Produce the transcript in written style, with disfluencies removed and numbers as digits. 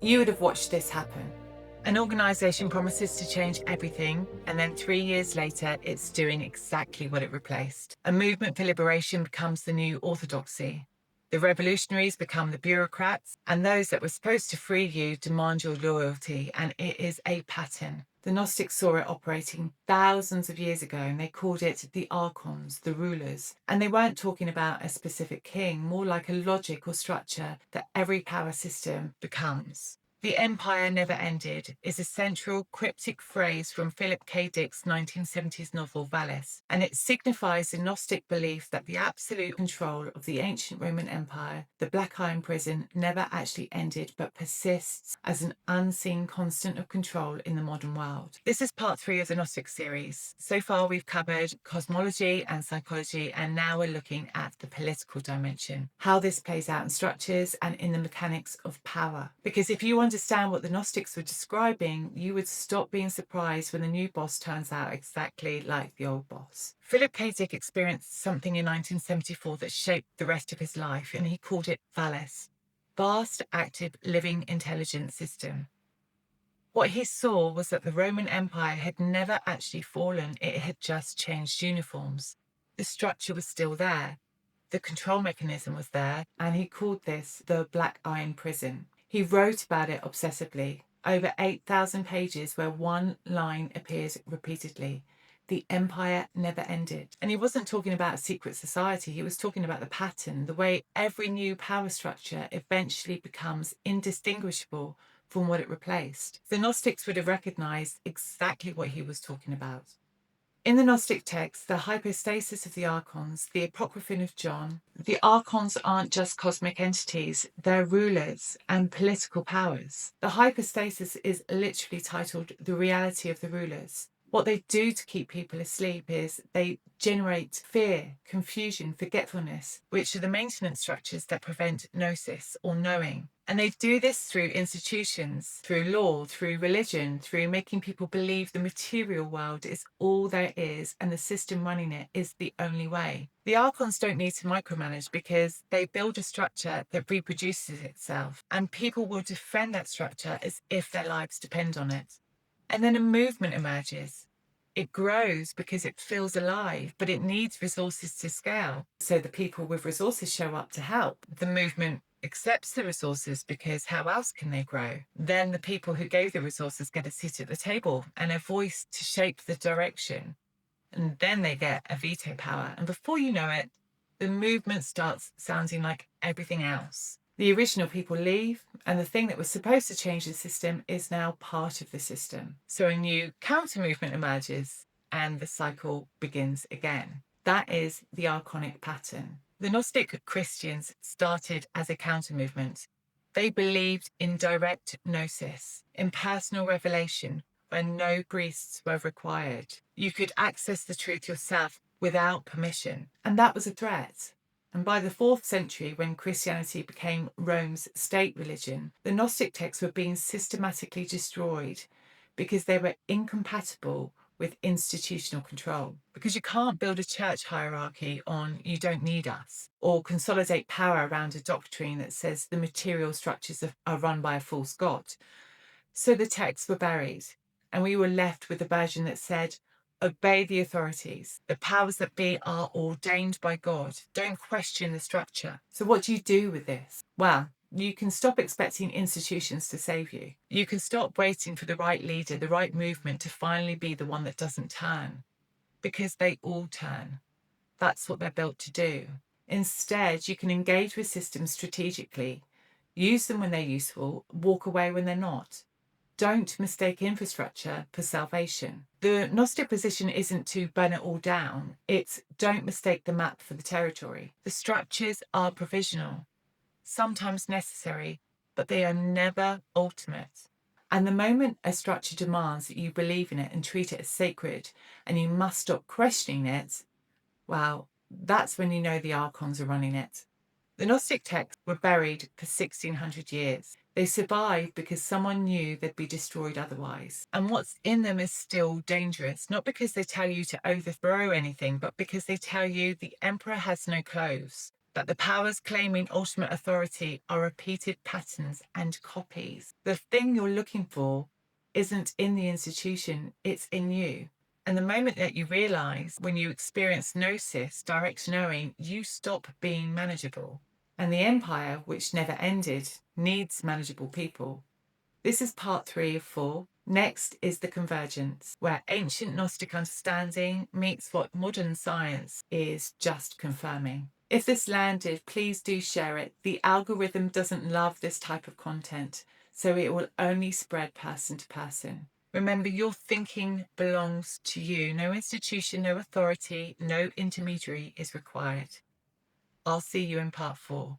You would have watched this happen. An organisation promises to change everything, and then 3 years later, it's doing exactly what it replaced. A movement for liberation becomes the new orthodoxy. The revolutionaries become the bureaucrats, and those that were supposed to free you demand your loyalty, and it is a pattern. The Gnostics saw it operating thousands of years ago, and they called it the Archons, the rulers. And they weren't talking about a specific king, more like a logic or structure that every power system becomes. The empire never ended is a central cryptic phrase from Philip K. Dick's 1970s novel VALIS, and it signifies the Gnostic belief that the absolute control of the ancient Roman Empire, the Black Iron Prison, never actually ended but persists as an unseen constant of control in the modern world. This is part 3 of the Gnostic series. So far we've covered cosmology and psychology, and now we're looking at the political dimension, how this plays out in structures and in the mechanics of power. Because if you understand what the Gnostics were describing, you would stop being surprised when the new boss turns out exactly like the old boss. Philip K. Dick experienced something in 1974 that shaped the rest of his life, and he called it VALIS, Vast Active Living Intelligence System. What he saw was that the Roman Empire had never actually fallen, it had just changed uniforms. The structure was still there, the control mechanism was there, and he called this the Black Iron Prison. He wrote about it obsessively, over 8,000 pages where one line appears repeatedly. The empire never ended. And he wasn't talking about a secret society, he was talking about the pattern, the way every new power structure eventually becomes indistinguishable from what it replaced. The Gnostics would have recognized exactly what he was talking about. In the Gnostic texts, the hypostasis of the Archons, the Apocryphon of John, the Archons aren't just cosmic entities, they're rulers and political powers. The hypostasis is literally titled The Reality of the Rulers. What they do to keep people asleep is they generate fear, confusion, forgetfulness, which are the maintenance structures that prevent gnosis or knowing. And they do this through institutions, through law, through religion, through making people believe the material world is all there is and the system running it is the only way. The Archons don't need to micromanage because they build a structure that reproduces itself, and people will defend that structure as if their lives depend on it. And then a movement emerges. It grows because it feels alive, but it needs resources to scale. So the people with resources show up to help. The movement accepts the resources because how else can they grow? Then the people who gave the resources get a seat at the table and a voice to shape the direction. And then they get a veto power. And before you know it, the movement starts sounding like everything else. The original people leave, and the thing that was supposed to change the system is now part of the system. So a new counter movement emerges, and the cycle begins again. That is the Archonic pattern. The Gnostic Christians started as a counter movement. They believed in direct gnosis, in personal revelation, where no priests were required. You could access the truth yourself without permission, and that was a threat. And by the 4th century, when Christianity became Rome's state religion, the Gnostic texts were being systematically destroyed because they were incompatible with institutional control. Because you can't build a church hierarchy on "you don't need us," or consolidate power around a doctrine that says the material structures are run by a false god. So the texts were buried, and we were left with a version that said, obey the authorities. The powers that be are ordained by God. Don't question the structure. So what do you do with this? Well, you can stop expecting institutions to save you. You can stop waiting for the right leader, the right movement to finally be the one that doesn't turn. Because they all turn. That's what they're built to do. Instead, you can engage with systems strategically, use them when they're useful, walk away when they're not. Don't mistake infrastructure for salvation. The Gnostic position isn't to burn it all down. It's don't mistake the map for the territory. The structures are provisional, sometimes necessary, but they are never ultimate. And the moment a structure demands that you believe in it and treat it as sacred, and you must stop questioning it, well, that's when you know the Archons are running it. The Gnostic texts were buried for 1600 years. They survived because someone knew they'd be destroyed otherwise. And what's in them is still dangerous, not because they tell you to overthrow anything, but because they tell you the emperor has no clothes. But the powers claiming ultimate authority are repeated patterns and copies. The thing you're looking for isn't in the institution, it's in you. And the moment that you realize, when you experience gnosis, direct knowing, you stop being manageable. And the empire, which never ended, needs manageable people. This is part 3 of 4. Next is the convergence, where ancient Gnostic understanding meets what modern science is just confirming. If this landed, please do share it. The algorithm doesn't love this type of content, so it will only spread person to person. Remember, your thinking belongs to you. No institution, no authority, no intermediary is required. I'll see you in part 4.